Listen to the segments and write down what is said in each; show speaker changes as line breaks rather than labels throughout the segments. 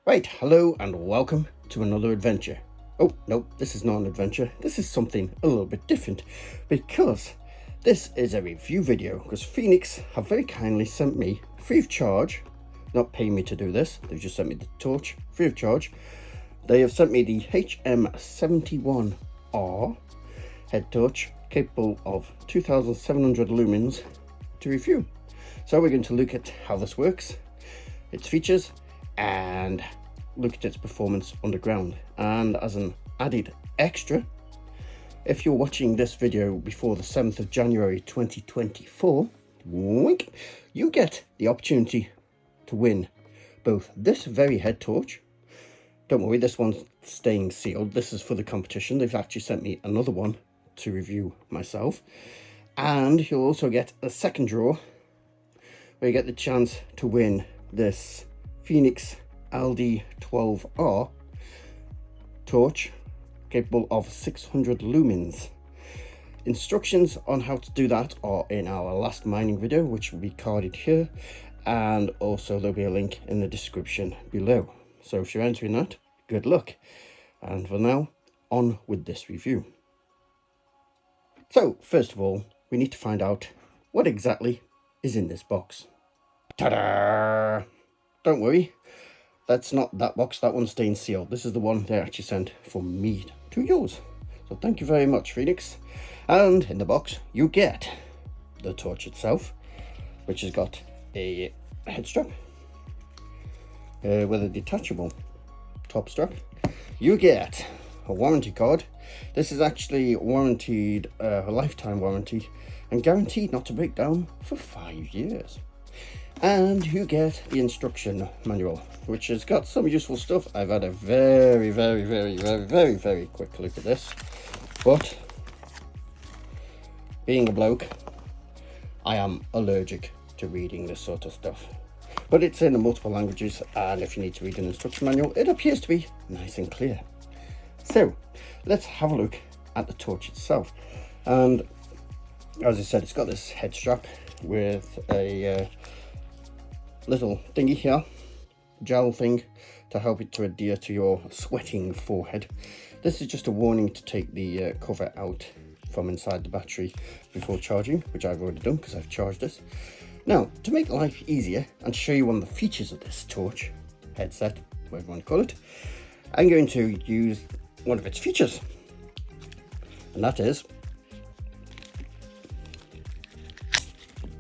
Right, hello and welcome to another adventure. Oh, no, this is not an adventure. This is something a little bit different because this is a review video because Phoenix have very kindly sent me free of charge, not paying me to do this, they've just sent me the torch free of charge. They have sent me the HM71R head torch capable of 2700 lumens to review. So we're going to look at how this works, its features, and look at its performance underground. And as an added extra, if you're watching this video before the 7th of January 2024, wink, you get the opportunity to win both this very head torch. Don't worry, this one's staying sealed. This is for the competition. They've actually sent me another one to review myself. And you'll also get a second draw where you get the chance to win this Phoenix LD12R torch capable of 600 lumens. Instructions on how to do that are in our last mining video, which will be carded here, and also there'll be a link in the description below. So if you're entering that, good luck. And for now, on with this review. So first of all, we need to find out what exactly is in this box. Ta-da! Don't worry, that's not that box, that one's staying sealed. This is the one they actually sent from me to yours. So thank you very much, Phoenix. And in the box, you get the torch itself, which has got a head strap with a detachable top strap. You get a warranty card. This is actually warranted, a lifetime warranty, and guaranteed not to break down for 5 years. And you get the instruction manual, which has got some useful stuff. I've had a very quick look at this, but being a bloke, I am allergic to reading this sort of stuff. But it's in multiple languages, and if you need to read an instruction manual, it appears to be nice and clear. So let's have a look at the torch itself. And as I said, it's got this head strap with a little thingy here, gel thing to help it to adhere to your sweating forehead. This is just a warning to take the cover out from inside the battery before charging, which I've already done because I've charged this. Now, to make life easier and to show you one of the features of this torch headset, whatever you want to call it, I'm going to use one of its features, and that is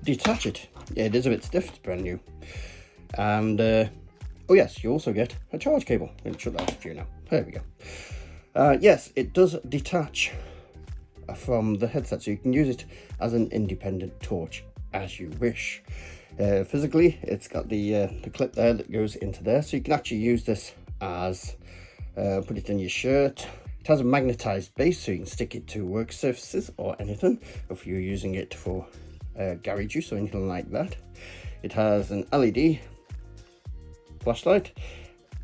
detach it. Yeah, it is a bit stiff, it's brand new. And oh yes, you also get a charge cable. I'm going to shut that off for you now. There we go. Yes, it does detach from the headset, so you can use it as an independent torch as you wish. Physically, it's got the clip there that goes into there, so you can actually use this as put it in your shirt. It has a magnetized base, so you can stick it to work surfaces or anything if you're using it for garage use or anything like that. It has an LED flashlight,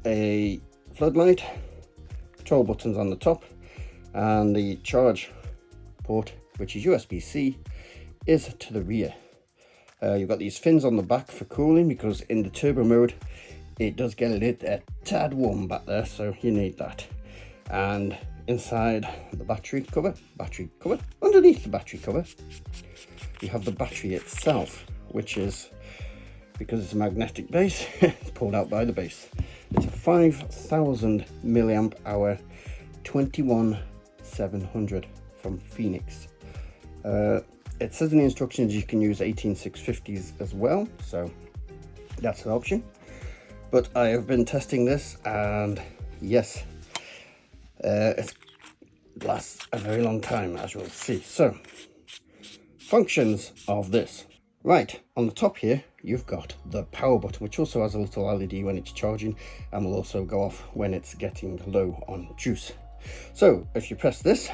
a floodlight, control buttons on the top, and the charge port, which is USB-C, is to the rear. You've got these fins on the back for cooling, because in the turbo mode it does get a tad warm back there, so you need that. And inside the battery cover, underneath the battery cover, you have the battery itself, which is, because it's a magnetic base, it's pulled out by the base. It's a 5000 milliamp hour 21700 from Phoenix. It says in the instructions you can use 18650s as well, so that's an option. But I have been testing this, and yes, it lasts a very long time, as you'll see. So, functions of this. Right, on the top here, you've got the power button, which also has a little LED when it's charging, and will also go off when it's getting low on juice. So, if you press this,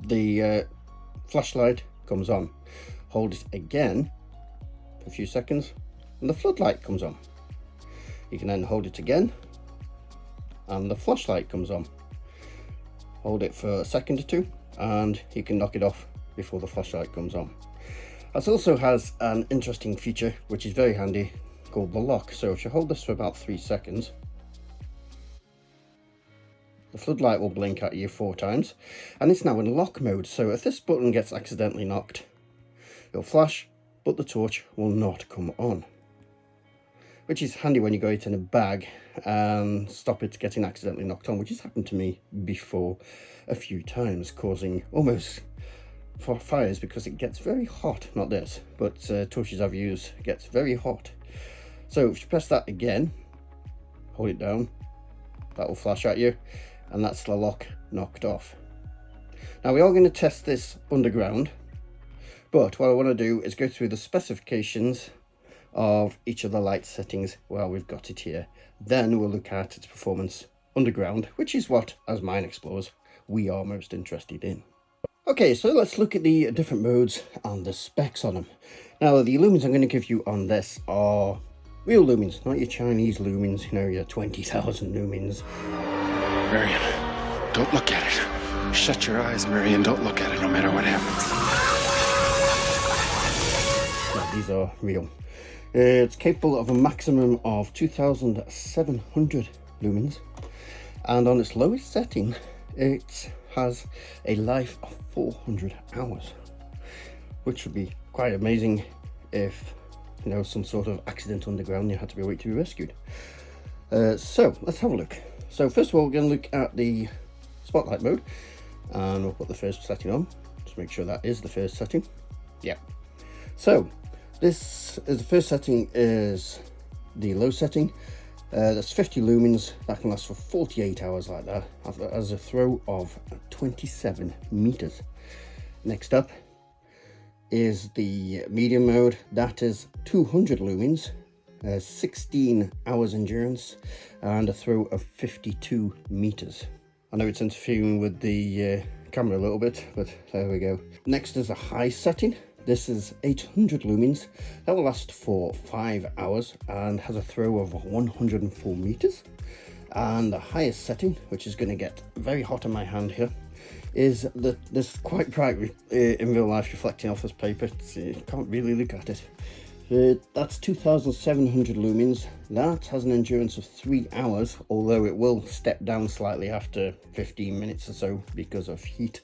the flashlight comes on. Hold it again for a few seconds, and the floodlight comes on. You can then hold it again, and the flashlight comes on. Hold it for a second or two, and you can knock it off before the flashlight comes on. It also has an interesting feature which is very handy. called the lock. So if you hold this for about 3 seconds, the floodlight will blink at you 4 times, and it's now in lock mode. So if this button gets accidentally knocked, it'll flash, but the torch will not come on, which is handy when you got it in a bag and stop it getting accidentally knocked on, which has happened to me before a few times, causing almost fires because it gets very hot. Not this, but torches I've used gets very hot. So if you press that again, hold it down, that will flash at you, and that's the lock knocked off. Now we are going to test this underground, but what I want to do is go through the specifications of each of the light settings while we've got it here. Then we'll look at its performance underground, which is what, as mine explorers, we are most interested in. Okay, so let's look at the different modes and the specs on them. Now, the lumens I'm going to give you on this are real lumens, not your Chinese lumens, you know, your 20,000 lumens.
Marion, don't look at it. Shut your eyes, Marion. Don't look at it no matter what happens.
No, these are real. It's capable of a maximum of 2,700 lumens, and on its lowest setting it has a life of 400 hours, which would be quite amazing if, you know, some sort of accident underground, you had to be awake to be rescued. So let's have a look. So first of all, we're going to look at the spotlight mode, and we'll put the first setting on. Just make sure that is the first setting. Yeah. So this is the first setting, is the low setting. That's 50 lumens. That can last for 48 hours like that, as a throw of 27 meters. Next up is the medium mode. That is 200 lumens, 16 hours endurance, and a throw of 52 meters. I know it's interfering with the camera a little bit, but there we go. Next is a high setting. This is 800 lumens. That will last for 5 hours and has a throw of 104 meters. And the highest setting, which is going to get very hot on my hand here, is this quite bright in real life, reflecting off this paper. You can't really look at it. That's 2,700 lumens. That has an endurance of 3 hours, although it will step down slightly after 15 minutes or so because of heat.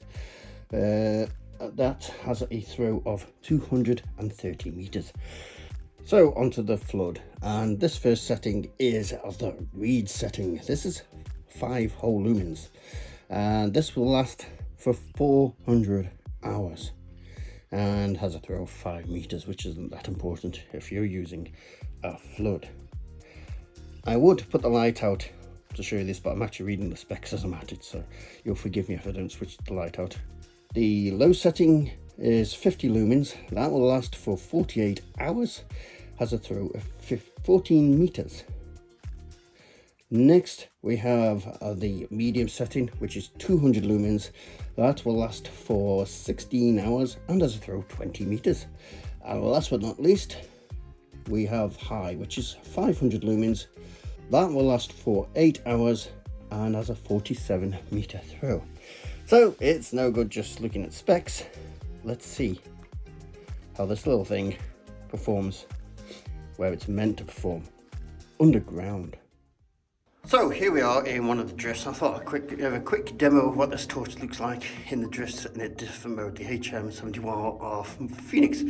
That has a throw of 230 meters. So onto the flood, and this first setting is the reed setting. This is 5 whole lumens, and this will last for 400 hours and has a throw of 5 meters, which isn't that important if you're using a flood. I would put the light out to show you this, but I'm actually reading the specs as I'm at it, so you'll forgive me if I don't switch the light out. The low setting is 50 lumens. That will last for 48 hours, has a throw of 14 meters. Next we have the medium setting, which is 200 lumens. That will last for 16 hours and has a throw of 20 meters. And last but not least, we have high, which is 500 lumens. That will last for 8 hours and has a 47 meter throw. So it's no good just looking at specs. Let's see how this little thing performs where it's meant to perform, underground. So here we are in one of the drifts. I thought I'd have a quick demo of what this torch looks like in the drifts in a different mode, the HM71R from Phoenix,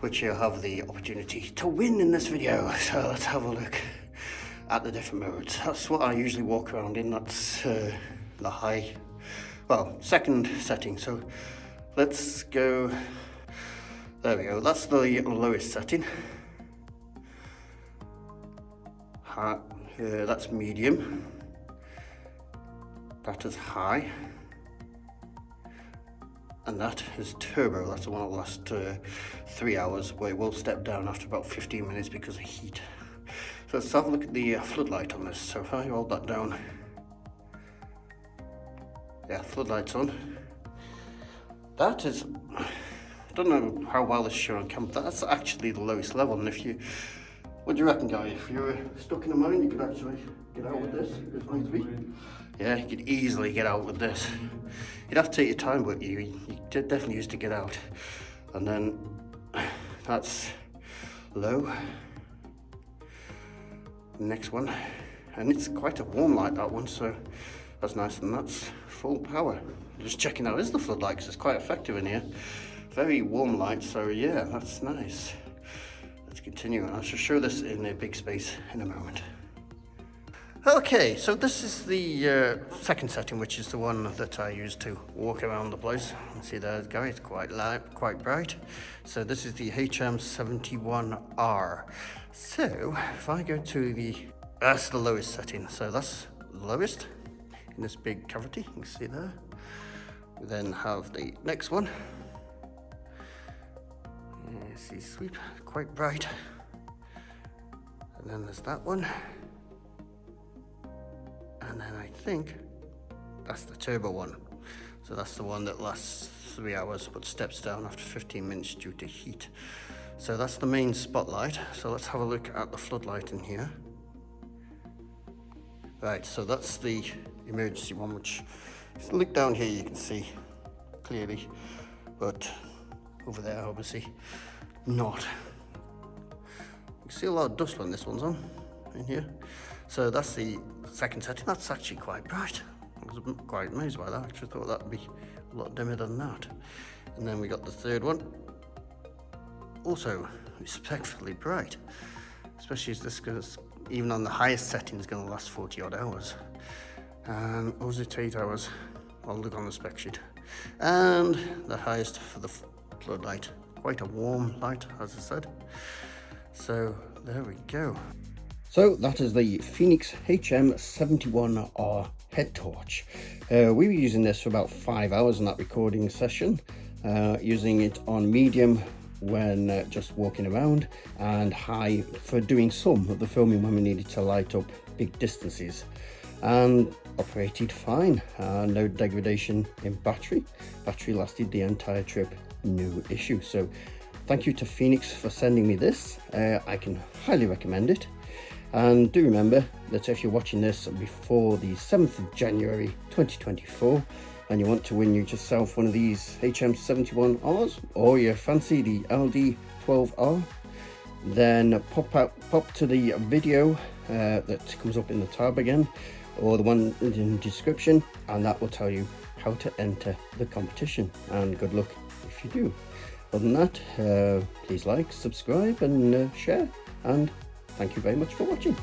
which you'll have the opportunity to win in this video. So let's have a look at the different modes. That's what I usually walk around in. That's the high, well, second setting. So let's go, there we go, that's the lowest setting. That's medium, that is high, and that is turbo. That's the one that lasts 3 hours, but it will step down after about 15 minutes because of heat. So let's have a look at the floodlight on this. So if I hold that down, yeah, floodlight's on. That is, I don't know how well this is shown on camera, that's actually the lowest level. And if you, what do you reckon, guy? If you were stuck in a mine, you could actually get out with this if needs be. Yeah, you could easily get out with this. You'd have to take your time, but you definitely used to get out. And then that's low. next one, and it's quite a warm light, that one, so that's nice, and that's full power. Just checking out, is the floodlight, because it's quite effective in here. Very warm light, so yeah, that's nice. Let's continue, and I shall show this in a big space in a moment. Okay, so this is the second setting, which is the one that I use to walk around the place. You see there's Gary, it's quite light, quite bright. So this is the HM71R. So if I go to that's the lowest setting. So that's the lowest in this big cavity, you can see there. We then have the next one. See sweep, quite bright. And then there's that one. And then I think that's the turbo one. So that's the one that lasts 3 hours but steps down after 15 minutes due to heat. So that's the main spotlight. So let's have a look at the floodlight in here. Right, so that's the emergency one, which if you look down here you can see clearly, but over there obviously not. You can see a lot of dust when this one's on in here. So that's the second setting. That's actually quite bright. I was quite amazed by that. I actually thought that would be a lot dimmer than that. And then we got the third one. Also respectfully bright, especially as this goes, even on the highest setting, is going to last 40 odd hours. And was it 8 hours? I'll look on the spec sheet. And the highest for the floodlight. Quite a warm light, as I said. So there we go. So that is the Fenix HM71R head torch. We were using this for about 5 hours in that recording session, using it on medium when just walking around, and high for doing some of the filming when we needed to light up big distances, and operated fine. No degradation in battery. Battery lasted the entire trip, no issue. So thank you to Fenix for sending me this. I can highly recommend it. And do remember that if you're watching this before the 7th of January 2024 and you want to win yourself one of these HM71Rs, or you fancy the LD12R, then pop to the video that comes up in the tab again, or the one in the description, and that will tell you how to enter the competition. And good luck if you do. Other than that, please like, subscribe and share, and thank you very much for watching.